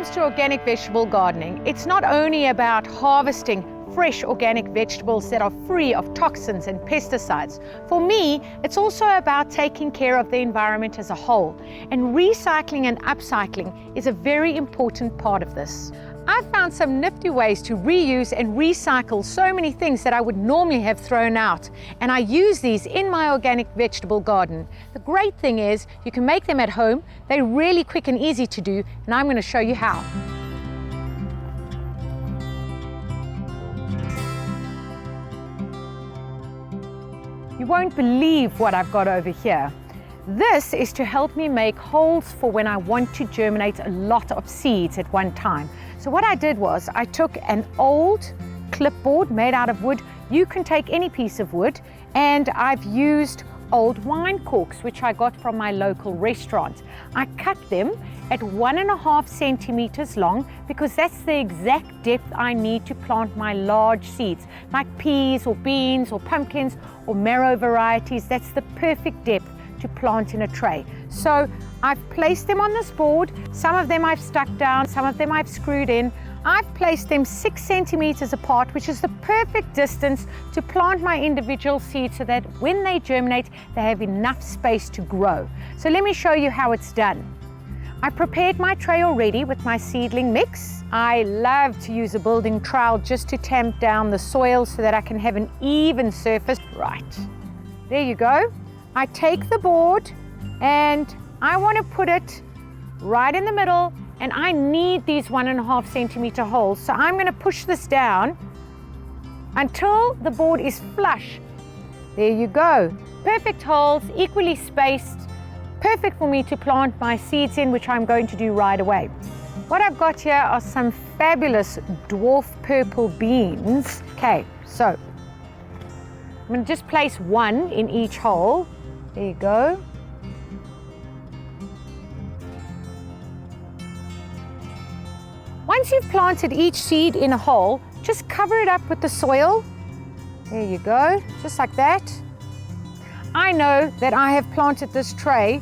comes to organic vegetable gardening, it's not only about harvesting fresh organic vegetables that are free of toxins and pesticides. For me, it's also about taking care of the environment as a whole, and recycling and upcycling is a very important part of this. I've found some nifty ways to reuse and recycle so many things that I would normally have thrown out, and I use these in my organic vegetable garden. The great thing is you can make them at home. They're really quick and easy to do, and I'm going to show you how. You won't believe what I've got over here. This is to help me make holes for when I want to germinate a lot of seeds at one time. So what I did was I took an old clipboard made out of wood. You can take any piece of wood, and I've used old wine corks, which I got from my local restaurant. I cut them at 1.5 centimeters long because that's the exact depth I need to plant my large seeds, like peas or beans or pumpkins or marrow varieties. That's the perfect depth to plant in a tray. So I've placed them on this board. Some of them I've stuck down, some of them I've screwed in. I've placed them 6 centimeters apart, which is the perfect distance to plant my individual seeds so that when they germinate, they have enough space to grow. So let me show you how it's done. I prepared my tray already with my seedling mix. I love to use a building trowel just to tamp down the soil so that I can have an even surface. Right, there you go. I take the board and I want to put it right in the middle, and I need these 1.5 centimeter holes. So I'm going to push this down until the board is flush. There you go. Perfect holes, equally spaced, perfect for me to plant my seeds in, which I'm going to do right away. What I've got here are some fabulous dwarf purple beans. Okay, so I'm going to just place one in each hole. There you go. Once you've planted each seed in a hole, just cover it up with the soil. There you go, just like that. I know that I have planted this tray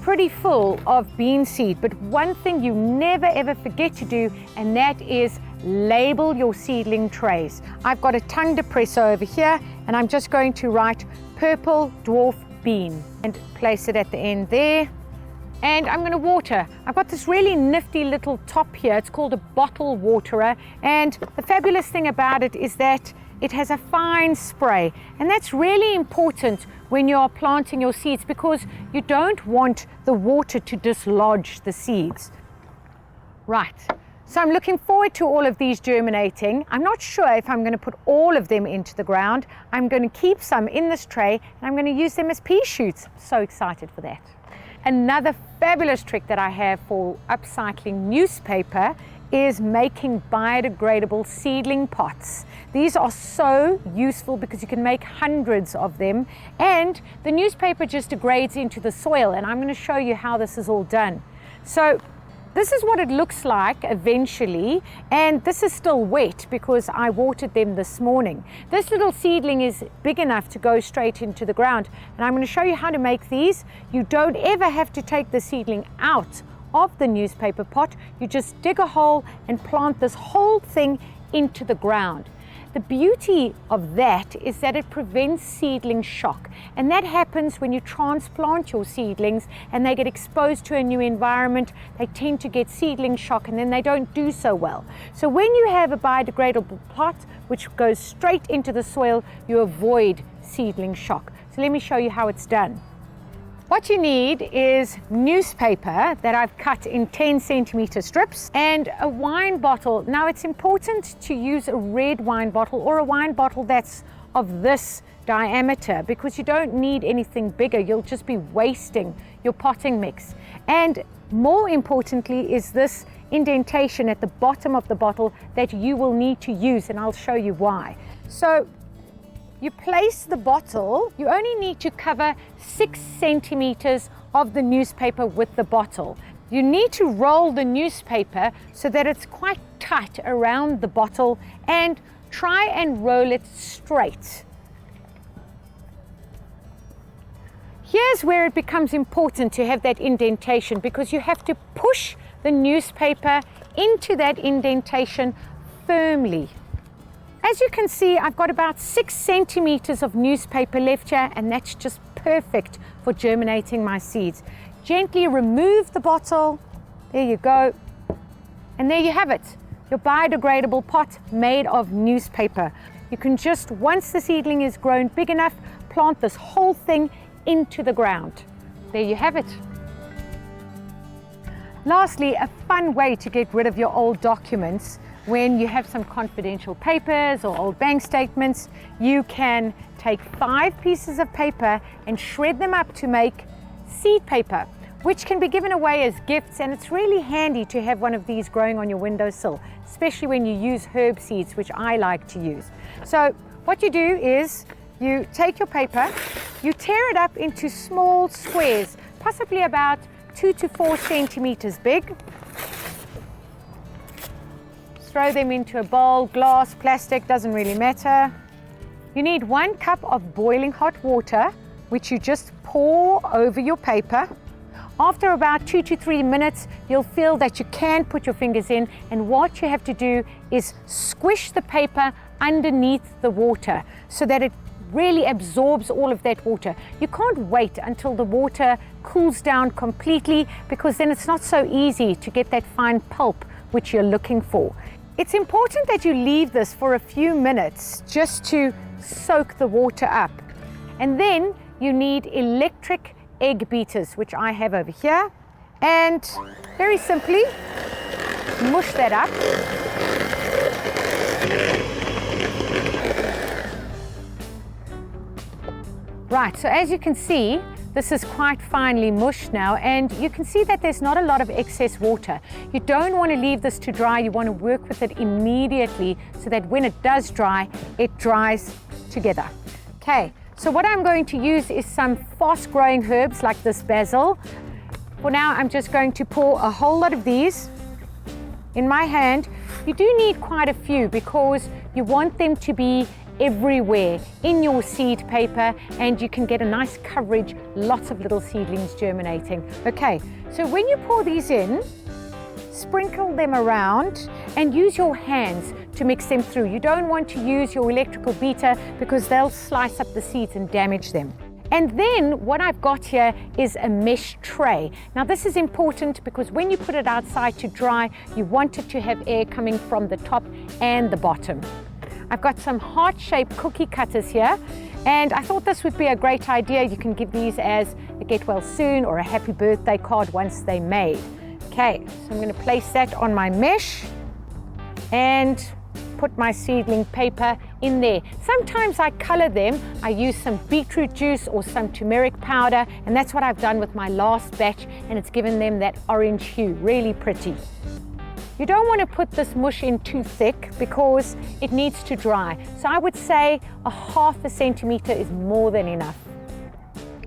pretty full of bean seed, but one thing you never ever forget to do, and that is label your seedling trays. I've got a tongue depressor over here, and I'm just going to write purple dwarf bean and place it at the end there. And I'm going to water. I've got this really nifty little top here. It's called a bottle waterer, and the fabulous thing about it is that it has a fine spray, and that's really important when you are planting your seeds because you don't want the water to dislodge the seeds. Right, so I'm looking forward to all of these germinating. I'm not sure if I'm going to put all of them into the ground. I'm going to keep some in this tray, and I'm going to use them as pea shoots. I'm so excited for that. Another fabulous trick that I have for upcycling newspaper is making biodegradable seedling pots. These are so useful because you can make hundreds of them, and the newspaper just degrades into the soil, and I'm going to show you how this is all done. So this is what it looks like eventually, and this is still wet because I watered them this morning. This little seedling is big enough to go straight into the ground, and I'm going to show you how to make these. You don't ever have to take the seedling out of the newspaper pot. You just dig a hole and plant this whole thing into the ground. The beauty of that is that it prevents seedling shock, and that happens when you transplant your seedlings and they get exposed to a new environment. They tend to get seedling shock, and then they don't do so well. So when you have a biodegradable pot which goes straight into the soil, you avoid seedling shock. So let me show you how it's done. What you need is newspaper that I've cut in 10 centimeter strips and a wine bottle. Now it's important to use a red wine bottle or a wine bottle that's of this diameter because you don't need anything bigger. You'll just be wasting your potting mix. And more importantly is this indentation at the bottom of the bottle that you will need to use, and I'll show you why. So you place the bottle, you only need to cover 6 centimeters of the newspaper with the bottle. You need to roll the newspaper so that it's quite tight around the bottle and try and roll it straight. Here's where it becomes important to have that indentation because you have to push the newspaper into that indentation firmly. As you can see, I've got about 6 centimeters of newspaper left here, and that's just perfect for germinating my seeds. Gently remove the bottle. There you go. And there you have it, your biodegradable pot made of newspaper. You can just, once the seedling is grown big enough, plant this whole thing into the ground. There you have it. Lastly, a fun way to get rid of your old documents when you have some confidential papers or old bank statements, you can take 5 pieces of paper and shred them up to make seed paper, which can be given away as gifts, and it's really handy to have one of these growing on your windowsill, especially when you use herb seeds, which I like to use. So what you do is you take your paper, you tear it up into small squares, possibly about 2 to 4 centimeters big. Throw them into a bowl, glass, plastic, doesn't really matter. You need 1 cup of boiling hot water, which you just pour over your paper. After about 2 to 3 minutes, you'll feel that you can put your fingers in, and what you have to do is squish the paper underneath the water so that it really absorbs all of that water. You can't wait until the water cools down completely, because then it's not so easy to get that fine pulp which you're looking for. It's important that you leave this for a few minutes just to soak the water up. And then you need electric egg beaters, which I have over here. And very simply, mush that up. Right, so as you can see, this is quite finely mushed now, and you can see that there's not a lot of excess water. You don't want to leave this to dry. You want to work with it immediately so that when it does dry, it dries together. Okay, so what I'm going to use is some fast-growing herbs like this basil. For now, I'm just going to pour a whole lot of these in my hand. You do need quite a few because you want them to be everywhere in your seed paper, and you can get a nice coverage, lots of little seedlings germinating. Okay, so when you pour these in, sprinkle them around and use your hands to mix them through. You don't want to use your electrical beater because they'll slice up the seeds and damage them. And then what I've got here is a mesh tray. Now this is important because when you put it outside to dry, you want it to have air coming from the top and the bottom. I've got some heart-shaped cookie cutters here, and I thought this would be a great idea. You can give these as a get well soon or a happy birthday card once they're made. Okay, so I'm going to place that on my mesh and put my seedling paper in there. Sometimes I color them. I use some beetroot juice or some turmeric powder, and that's what I've done with my last batch, and it's given them that orange hue, really pretty. You don't want to put this mush in too thick because it needs to dry. So I would say a ½ centimeter is more than enough.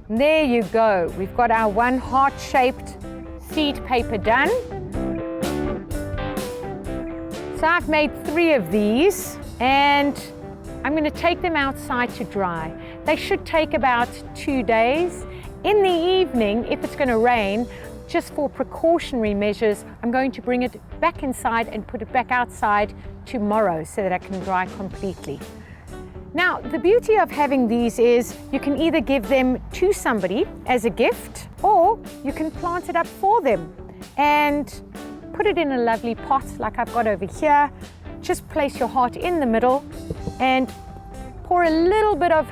And there you go. We've got our one heart-shaped seed paper done. So I've made 3 of these, and I'm going to take them outside to dry. They should take about 2 days. In the evening, if it's going to rain, just for precautionary measures, I'm going to bring it back inside and put it back outside tomorrow so that it can dry completely. Now, the beauty of having these is you can either give them to somebody as a gift, or you can plant it up for them and put it in a lovely pot like I've got over here. Just place your heart in the middle and pour a little bit of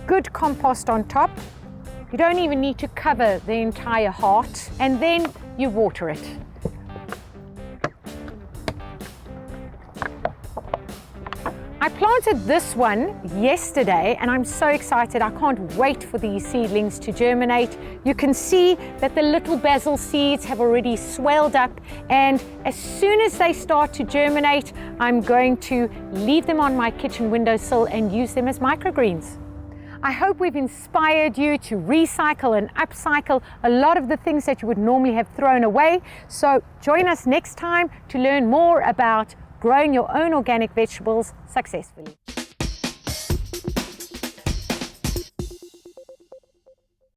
good compost on top. You don't even need to cover the entire heart, and then you water it. I planted this one yesterday, and I'm so excited. I can't wait for these seedlings to germinate. You can see that the little basil seeds have already swelled up, and as soon as they start to germinate, I'm going to leave them on my kitchen windowsill and use them as microgreens. I hope we've inspired you to recycle and upcycle a lot of the things that you would normally have thrown away. So join us next time to learn more about growing your own organic vegetables successfully.